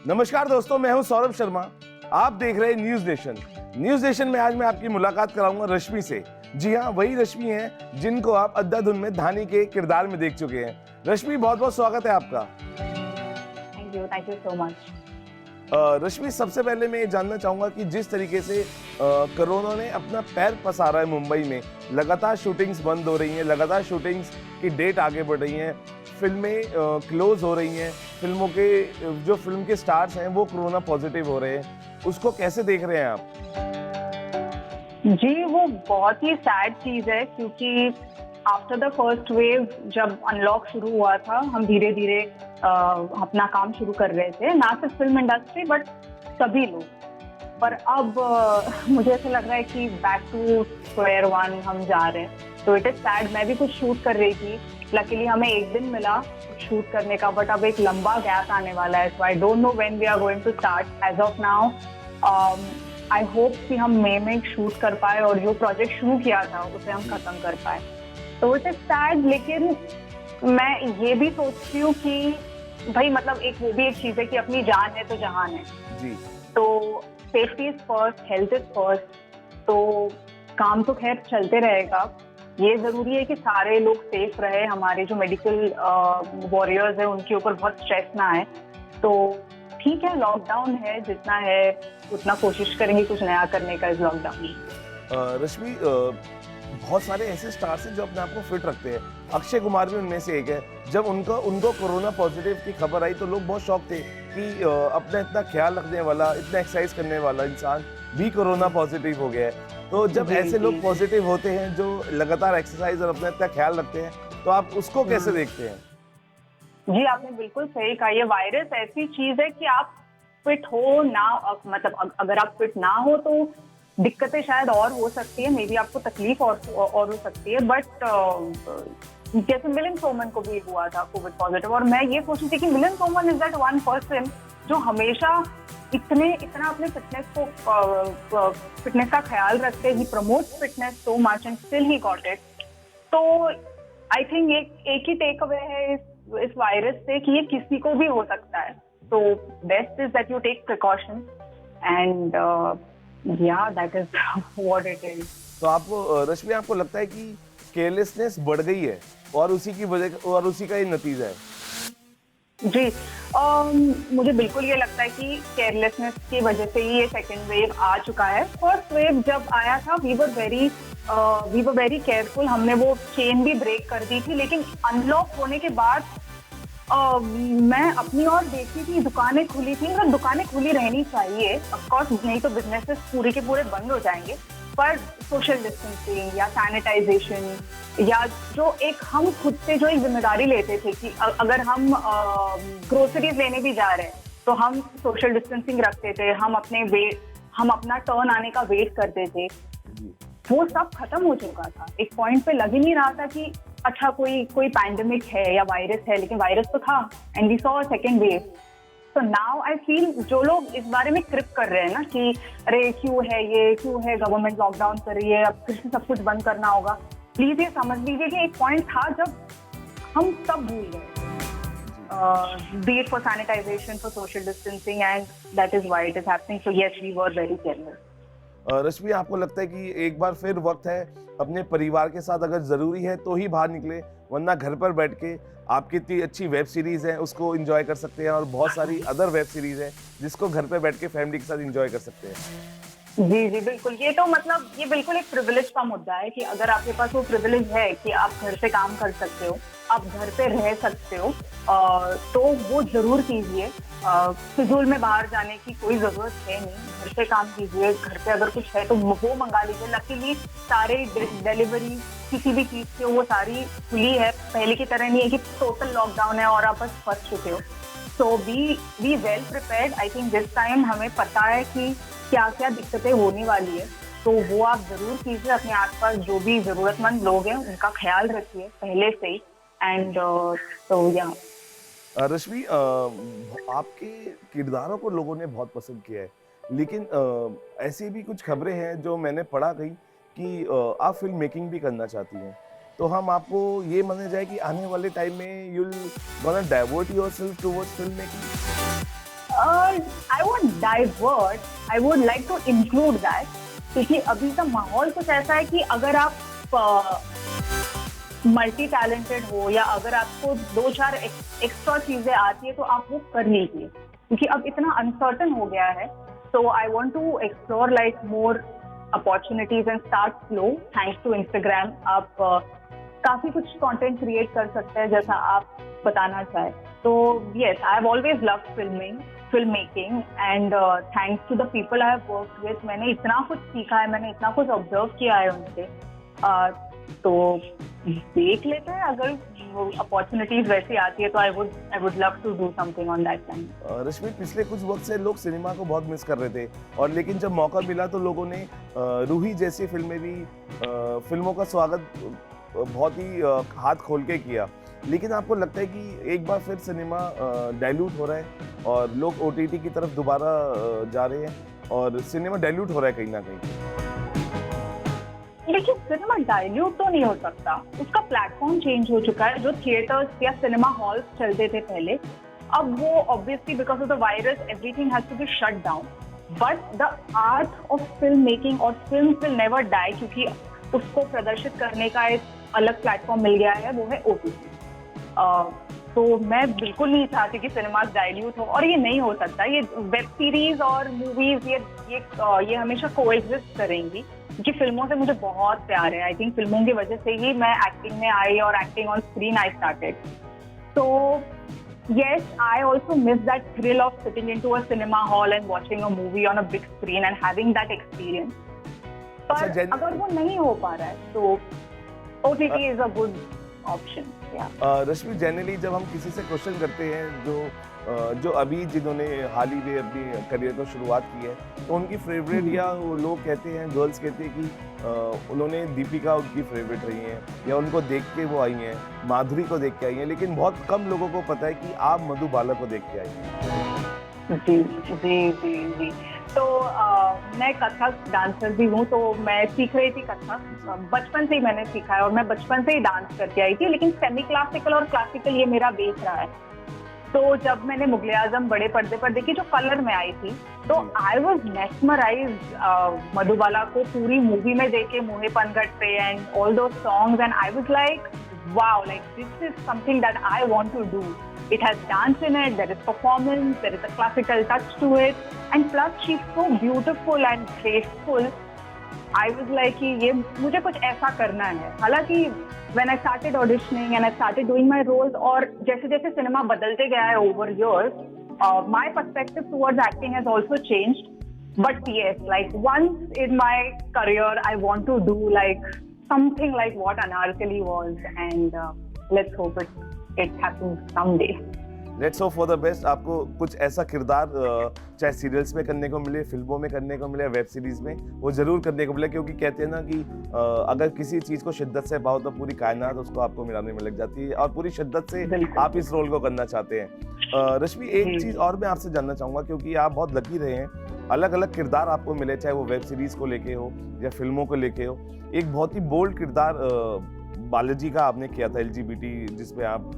नमस्कार दोस्तों, मैं हूं सौरभ शर्मा। आप देख रहे हैं न्यूज नेशन। न्यूज नेशन में आज मैं आपकी मुलाकात कराऊंगा रश्मि से। जी हाँ, वही रश्मि है जिनको आप अंधाधुन में धानी के किरदार में देख चुके हैं। रश्मि, बहुत बहुत स्वागत है आपका। Thank you so much. Rashmi, सबसे पहले मैं ये जानना चाहूंगा कि जिस तरीके से कोरोना ने अपना पैर पसारा है मुंबई में, लगातार शूटिंग्स बंद हो रही हैं, लगातार शूटिंग्स की डेट आगे बढ़ रही हैं, फिल्में क्लोज हो रही हैं, फिल्मों के जो फिल्म के स्टार्स हैं वो कोरोना पॉजिटिव हो रहे हैं, उसको कैसे देख रहे हैं आप? जी, वो बहुत ही सैड चीज है क्योंकि आफ्टर द फर्स्ट वेव जब अनलॉक शुरू हुआ था, हम धीरे धीरे अपना काम शुरू कर रहे थे, ना सिर्फ फिल्म इंडस्ट्री बट सभी लोग। पर अब मुझे ऐसा लग रहा है कि बैक टू स्क्वायर वन हम जा रहे हैं। तो इट इज सैड। मैं भी कुछ शूट कर रही थी, लकीली हमें एक दिन मिला शूट करने का, बट अब एक लंबा गैप आने वाला है। So I don't know when we are going to start. As of now I hope कि हम मई में शूट कर पाए और जो प्रोजेक्ट शुरू किया था उसे हम खत्म कर पाए। तो इट इज सैड, लेकिन मैं ये भी सोचती हूँ कि भाई मतलब एक वो भी एक चीज है कि अपनी जान है तो जहान है जी। तो safety is first, health is first. तो काम तो खैर चलते रहेगा। ये जरूरी है कि सारे लोग सेफ रहे, हमारे जो मेडिकल वॉरियर्स है उनके ऊपर बहुत स्ट्रेस ना आए। तो ठीक है, लॉकडाउन है, जितना है उतना कोशिश करेंगे कुछ नया करने का इस लॉकडाउन में। रश्मि, बहुत सारे ऐसे स्टार्स हैं जो अपने आप को फिट रखते हैं। अक्षय कुमार भी उनमें से एक है। जब उनको कोरोना पॉजिटिव की खबर आई तो लोग बहुत शॉक थे कि अपना इतना ख्याल रखने वाला, इतना एक्सरसाइज करने वाला इंसान भी कोरोना पॉजिटिव हो गया है। तो जब ऐसे लोग पॉजिटिव होते हैं जो लगातार एक्सरसाइज और अपना इतना ख्याल रखते हैं, तो आप उसको कैसे देखते हैं? जी, आपने बिल्कुल सही कहा। ये वायरस ऐसी चीज है कि आप फिट हो ना, मतलब अगर आप फिट ना हो तो दिक्कतें शायद और हो सकती है, मे बी आपको तकलीफ और हो सकती है। बट जैसे मिलिंद सोमन को भी हुआ था कोविड पॉजिटिव, और मैं ये सोच रही थी कि Milind Soman is that one person जो हमेशा इतना अपने फिटनेस का ख्याल रखते, he promotes fitness so much and still he got it. तो आई थिंक एक ही टेक अवे है इस वायरस से कि ये किसी को भी हो सकता है। तो best is that you take precaution and या that is what it is. तो आपको रश्मि, आपको लगता है कि केयरलेसनेस बढ़ गई है और उसी का ये नतीजा है? जी, मुझे बिल्कुल ये लगता है कि केयरलेसनेस की वजह से ही ये सेकेंड वेव आ चुका है। फर्स्ट वेव जब आया था वी वर वेरी केयरफुल, हमने वो चेन भी ब्रेक कर दी थी। लेकिन अनलॉक होने के बाद मैं अपनी और देखी थी, दुकानें खुली थी, मतलब दुकानें खुली रहनी चाहिए ऑफकोर्स, नहीं तो बिजनेसेस पूरे के पूरे बंद हो जाएंगे। पर सोशल डिस्टेंसिंग या सैनिटाइजेशन या जो एक हम खुद से जो एक जिम्मेदारी लेते थे कि अगर हम ग्रोसरीज लेने भी जा रहे हैं तो हम सोशल डिस्टेंसिंग रखते थे, हम अपना टर्न आने का वेट करते थे, वो सब खत्म हो चुका था। एक पॉइंट पे लग ही नहीं रहा था कि अच्छा कोई पैंडेमिक है या वायरस है, लेकिन वायरस तो था and we saw second wave. तो नाउ आई फील जो लोग इस बारे में क्रिप कर रहे हैं ना कि अरे क्यों है गवर्नमेंट लॉकडाउन कर रही है, अब फिर से सब कुछ बंद करना होगा, प्लीज ये समझ लीजिए कि एक पॉइंट था जब हम सब भूल गए, be it for sanitization, for social distancing, and that is why it is happening. So yes, we were very careful. Rashmi, आपको लगता है कि एक बार फिर वक्त है अपने परिवार के साथ, अगर जरूरी है तो ही बाहर निकले, वरना घर पर बैठ के आपकी इतनी अच्छी वेब सीरीज है उसको एंजॉय कर सकते हैं और बहुत सारी अदर वेब सीरीज है जिसको घर पे बैठ के फैमिली के साथ एंजॉय कर सकते हैं? जी बिल्कुल। ये तो मतलब ये बिल्कुल एक प्रिविलेज का मुद्दा है कि अगर आपके पास वो प्रिविलेज है कि आप घर से काम कर सकते हो, आप घर पे रह सकते हो, तो वो जरूर कीजिए। फिजूल में बाहर जाने की कोई जरूरत है नहीं, घर से काम कीजिए। घर पे अगर कुछ है तो वो मंगा लीजिए। लकीली सारे डिलीवरी किसी भी चीज की वो सारी खुली है, पहले की तरह नहीं है कि टोटल लॉकडाउन है और आप बस फंस चुके हो। So be well prepared. I think this time हमें पता है कि क्या क्या दिक्कतें होने वाली है, तो वो आप जरूर कीजिए। अपने आसपास जो भी जरूरतमंद लोग हैं उनका ख्याल रखिए पहले से ही। एंड तो या रश्मि, आपके किरदारों को लोगों ने बहुत पसंद किया है, लेकिन ऐसी भी कुछ खबरें हैं जो मैंने पढ़ा कहीं कि आप फिल्म मेकिंग भी करना चाहती हैं। तो हम आपको ये माने जाए कि आने वाले टाइम में you'll gonna divert yourself towards film making? I won't divert. I would like to include that, क्योंकि अभी का माहौल कुछ ऐसा है कि अगर आप मल्टी टैलेंटेड हो या अगर आपको 2-4 एक्स्ट्रा चीजें आती है तो आप वो कर लीजिए, क्योंकि अब इतना अनसर्टन हो गया है. So I want to explore like more opportunities and start slow. Thanks to Instagram आप काफी कुछ कंटेंट क्रिएट कर सकते हैं जैसा आप बताना चाहे. तो yes, I have always loved film making and thanks to the people I have worked with. मैंने इतना कुछ सीखा है, मैंने इतना कुछ ऑब्जर्व किया है उनसे. तो देख लेते हैं, अगर अपॉर्चुनिटीज वैसी आती है तो I would love to do something on that line. Rashmi, पिछले कुछ वक्त से लोग सिनेमा को बहुत मिस कर रहे थे, और लेकिन जब मौका मिला तो लोगों ने रूही जैसी फिल्में भी फिल्मों का स्वागत बहुत ही हाथ खोल के किया. लेकिन आपको लगता है कि एक बार फिर सिनेमा डाइल्यूट हो रहा है और लोग ओटीटी की तरफ दोबारा जा रहे हैं और सिनेमा डाइल्यूट हो रहा है कहीं ना कहीं? लेकिन सिनेमा डाइल्यूट तो नहीं हो सकता, उसका प्लेटफॉर्म चेंज हो चुका है. जो थिएटर्स या सिनेमा हॉल्स चलते थे पहले, अब वो obviously because of the virus everything has to be shut down. But the art of film making और फिल्म विल नेवर डाई, क्योंकि उसको प्रदर्शित करने का एक अलग प्लेटफॉर्म मिल गया है, वो है ओटीटी. तो मैं बिल्कुल नहीं चाहती कि सिनेमास डाइल्यूट हो, और ये नहीं हो सकता. ये वेब सीरीज और मूवीज ये हमेशा कोएग्जिस्ट करेंगी, क्योंकि फिल्मों से मुझे बहुत प्यार है. आई थिंक फिल्मों की वजह से ही मैं एक्टिंग में आई और acting on screen I started. तो yes, I also miss that thrill of sitting into a cinema hall and watching a movie on a big screen and having that experience. पर अगर वो नहीं हो पा रहा है तो OTT is a good option. Rashmi, generally जब हम किसी से क्वेश्चन करते हैं जो अभी जिन्होंने हाल ही में अपनी करियर को शुरुआत की है, तो उनकी फेवरेट या वो लोग कहते हैं, गर्ल्स कहते हैं कि उन्होंने दीपिका उनकी फेवरेट रही हैं या उनको देख के वो आई हैं, माधुरी को देख के आई हैं, लेकिन बहुत कम लोगों को पता है कि आप मधुबाला को देख के आई हैं. जी जी जी जी. तो मैं कथक डांसर भी हूँ, तो मैं सीख रही थी कथक. बचपन से ही मैंने सीखा है और मैं बचपन से ही डांस करके आई थी, लेकिन सेमी क्लासिकल और क्लासिकल ये मेरा बेस रहा है. तो जब मैंने मुगले आजम बड़े पर्दे पर देखी जो कलर में आई थी, तो आई वॉज मेस्मराइज्ड. मधुबाला को पूरी मूवी में देखे, मुहे पनघट पे एंड ऑल दो songs, and I was like wow, like this is something that I want to do. It has dance in it, there is performance, there is a classical touch to it, and plus she's so beautiful and graceful. I was like कि ये मुझे कुछ ऐसा करना है. हालांकि when I started auditioning and I started doing my roles, और जैसे जैसे सिनेमा बदलते गया है over years, my perspective towards acting has also changed. But yes, like once in my career, I want to do like something like what Anarkali was, and let's hope it happens someday. Let's hope for the best. आपको कुछ ऐसा किरदार चाहे serials में करने को मिले, फिल्मों में करने को मिले, वेब सीरीज में, वो जरूर करने को मिले, क्योंकि कहते हैं ना कि अगर किसी चीज़ को शिद्दत से पाओ तो पूरी कायनात उसको आपको मिलाने में लग जाती है, और पूरी शिद्दत से आप इस रोल को करना चाहते हैं. रश्मि, एक चीज़ और मैं आपसे जानना चाहूँगा, क्योंकि आप बहुत लकी रहे हैं, अलग अलग किरदार आपको मिले, चाहे वो वेब सीरीज को लेके हो या फिल्मों को लेके हो. एक बहुत ही बोल्ड किरदार बालाजी का आपने किया था, LGBT, जिसमें आप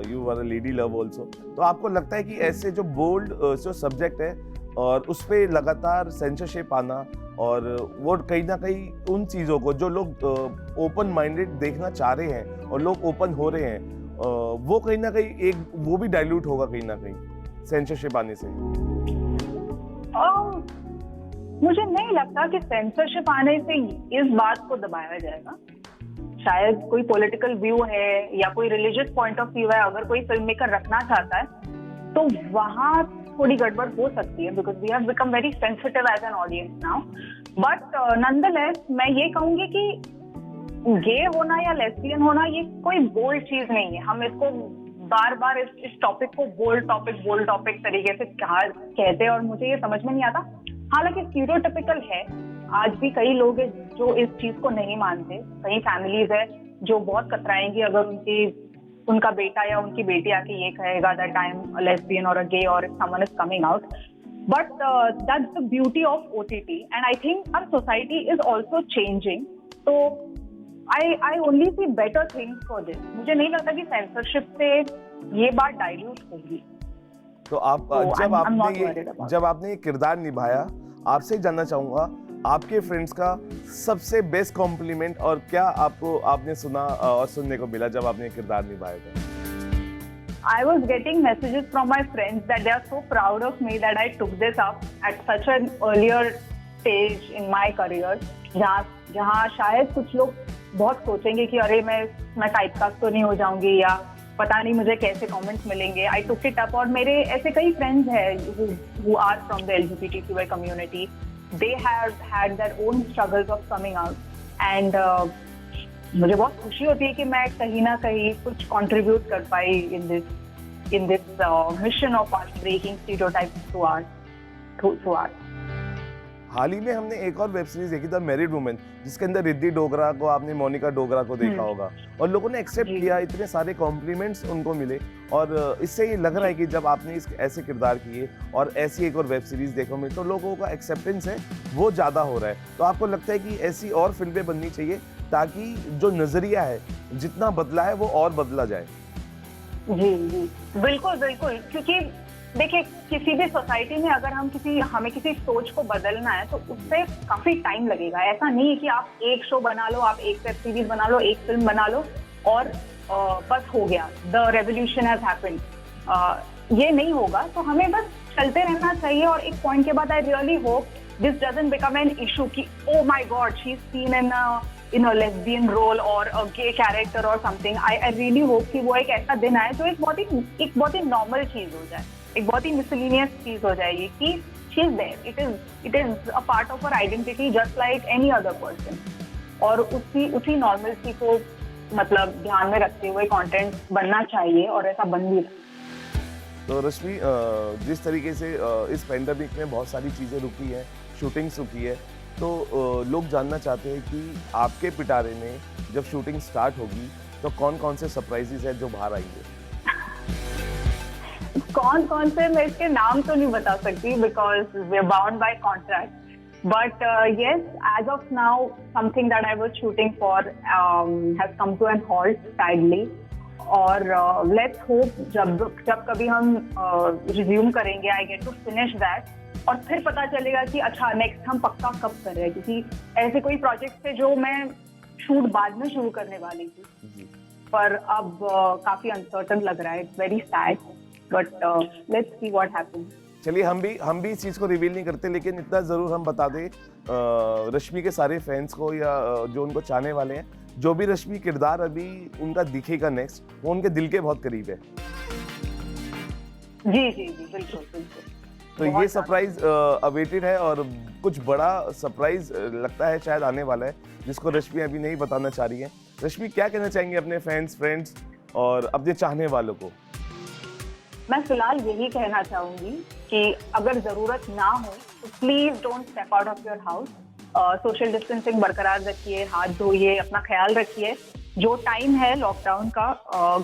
you were a lady love also. तो आपको लगता है कि ऐसे जो बोल्ड जो सब्जेक्ट है और उस पर लगातार सेंसरशिप आना, और वो कहीं ना कहीं उन चीज़ों को जो लोग ओपन माइंडेड देखना चाह रहे हैं और लोग ओपन हो रहे हैं, वो कहीं ना कहीं एक वो भी डाइल्यूट होगा कहीं ना कहीं सेंसरशिप आने से? मुझे नहीं लगता कि सेंसरशिप आने से इस बात को दबाया जाएगा. शायद कोई पॉलिटिकल व्यू है या कोई रिलीजियस पॉइंट ऑफ व्यू है, अगर कोई फिल्म मेकर रखना चाहता है तो वहाँ थोड़ी गड़बड़ हो सकती है, because we have become very sensitive as an audience now. But nonetheless मैं ये कहूँगी कि गे होना या लेस्बियन होना ये कोई बोल्ड चीज नहीं है. हम इसको बार बार इस टॉपिक को बोल्ड टॉपिक तरीके से कहते हैं और मुझे ये समझ में नहीं आता. हालांकि स्टीरियोटिपिकल है, आज भी कई लोग हैं जो इस चीज को नहीं मानते. कई फैमिलीज है जो बहुत कतराएंगी अगर उनका बेटा या उनकी बेटी आके ये कहेगा that I am a lesbian और अ गे और someone is coming out. But that's the beauty of OTT, and I think our society is also changing. तो I only see better things for this. मुझे नहीं लगता कि censorship से ये बात डाइल्यूट होगी. तो आप जब आपने ये किरदार निभाया, आपसे जानना चाहूंगा आपके फ्रेंड्स का सबसे बेस्ट कॉम्प्लीमेंट और क्या आपने सुना और सुनने को मिला जब आपने ये किरदार निभाया था? I was getting messages from my friends that they are so proud of me that I took this up at such an earlier stage in my career, जहाँ शायद कुछ लोग बहुत सोचेंगे कि अरे मैं टाइपकास्ट तो नहीं हो जाऊंगी या पता नहीं मुझे कैसे कमेंट्स मिलेंगे. I took it up और मेरे ऐसे कई फ्रेंड्स हैं who are from the LGBTQI community. They have had their own struggles of coming out and मुझे बहुत खुशी होती है कि मैं कहीं ना कहीं कुछ कंट्रीब्यूट कर पाई in this mission of art breaking stereotypes through art. हाल ही में हमने एक और वेब सीरीज देखी था मैरिड वुमेन, जिसके अंदर रिद्धि डोगरा को, आपने मोनिका डोगरा को देखा होगा और लोगों ने एक्सेप्ट किया, इतने सारे कॉम्प्लीमेंट्स उनको मिले और इससे ये लग रहा है कि जब आपने ऐसे किरदार किए और ऐसी एक और वेब सीरीज देखो में तो लोगों का एक्सेप्टेंस है वो ज़्यादा हो रहा है. तो आपको लगता है कि ऐसी और फिल्में बननी चाहिए ताकि जो नजरिया है जितना बदला है वो और बदला जाए? जी बिल्कुल बिल्कुल, क्योंकि देखिए किसी भी सोसाइटी में अगर हमें किसी सोच को बदलना है तो उससे काफी टाइम लगेगा. ऐसा नहीं है कि आप एक शो बना लो, आप एक वेब सीरीज बना लो, एक फिल्म बना लो और बस हो गया, द रेवोल्यूशन हैज हैपेंड. ये नहीं होगा. तो हमें बस चलते रहना चाहिए और एक पॉइंट के बाद I really hope this doesn't become an issue कि oh my god she is seen in a lesbian role और अ गे कैरेक्टर और समथिंग. आई रियली होप कि वो एक ऐसा दिन आए जो एक बहुत ही नॉर्मल चीज हो जाए, एक बहुत ही मिसलिनियस चीज हो जाएगी कि she is there, it is a part of her identity just like any other person. और उसी नॉर्मलसी को मतलब ध्यान में रखते हुए कंटेंट बनना चाहिए और ऐसा बन भी रहा. तो रश्मि, जिस तरीके से इस पेंडेमिक में बहुत सारी चीज़ें रुकी हैं, शूटिंग्स रुकी है, तो लोग जानना चाहते हैं कि आपके पिटारे में जब शूटिंग स्टार्ट होगी तो कौन कौन से सरप्राइजेस हैं जो बाहर आएंगे? कौन से मैं इसके नाम तो नहीं बता सकती because we are bound by contract. But yes, as of now, something that I was shooting for has come to an halt sadly. और let's hope जब कभी हम resume करेंगे, I get to finish that. और फिर पता चलेगा कि अच्छा नेक्स्ट हम पक्का कब कर रहे हैं, क्योंकि ऐसे कोई प्रोजेक्ट थे जो मैं शूट बाद में शुरू करने वाली थी, पर अब काफी अनसर्टन लग रहा है. It's very sad but let's see what happens. चलिए हम भी इस चीज़ को रिवील नहीं करते, लेकिन इतना ज़रूर हम बता दें रश्मि के सारे फैंस को या जो उनको चाहने वाले हैं, जो भी रश्मि किरदार अभी उनका दिखेगा नेक्स्ट, वो उनके दिल के बहुत करीब है. जी बिल्कुल. तो ये सरप्राइज अवेटेड है और कुछ बड़ा सरप्राइज लगता है शायद आने वाला है, जिसको रश्मि अभी नहीं बताना चाह रही है. रश्मि, क्या कहना चाहेंगे अपने फैंस, फ्रेंड्स और अपने चाहने वालों को? मैं फिलहाल यही कहना चाहूंगी कि अगर जरूरत ना हो तो please don't step out of your house. Social distancing बरकरार रखिए, हाथ धोइए, अपना ख्याल रखिए. जो टाइम है लॉकडाउन का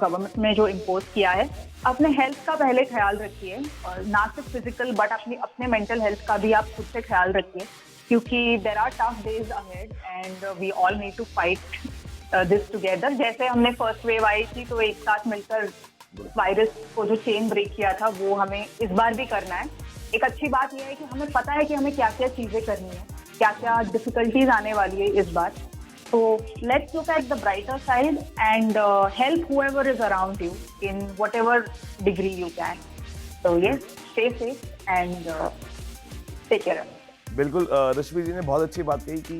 गवर्नमेंट ने जो इम्पोज किया है, अपने हेल्थ का पहले ख्याल रखिए और ना सिर्फ फिजिकल बट अपने मेंटल हेल्थ का भी आप खुद से ख्याल रखिए, क्योंकि there are tough days ahead and we all need to fight this together. जैसे हमने फर्स्ट वेव आई थी तो एक साथ मिलकर वायरस को जो चेन ब्रेक किया था वो हमें इस बार भी करना है. एक अच्छी बात यह है कि हमें पता है कि हमें क्या क्या चीजें करनी है, क्या क्या डिफिकल्टीज आने वाली है इस बार. तो let's look at the brighter side and help whoever is around you in whatever degree you can. तो yes, stay safe and take care. बिल्कुल, रश्मि जी ने बहुत अच्छी बात कही कि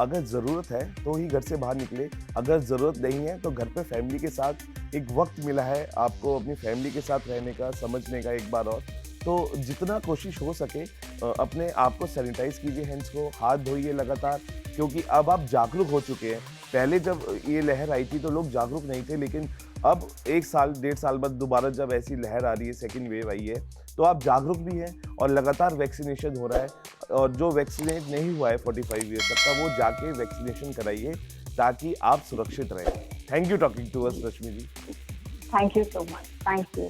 अगर ज़रूरत है तो ही घर से बाहर निकले, अगर ज़रूरत नहीं है तो घर पे फैमिली के साथ एक वक्त मिला है आपको अपनी फैमिली के साथ रहने का, समझने का एक बार और. तो जितना कोशिश हो सके अपने आप को सैनिटाइज कीजिए, हैंड्स को हाथ धोइए लगातार, क्योंकि अब आप जागरूक हो चुके हैं. पहले जब ये लहर आई थी तो लोग जागरूक नहीं थे, लेकिन अब 1 साल 1.5 साल बाद दोबारा जब ऐसी लहर आ रही है, सेकेंड वेव आई है, तो आप जागरूक भी हैं और लगातार वैक्सीनेशन हो रहा है. और जो वैक्सीनेट नहीं हुआ है 45 ईयर्स तक का, वो जाके वैक्सीनेशन कराइए ताकि आप सुरक्षित रहें. Thank you talking to us Rashmi ji. Thank you so much. Thank you.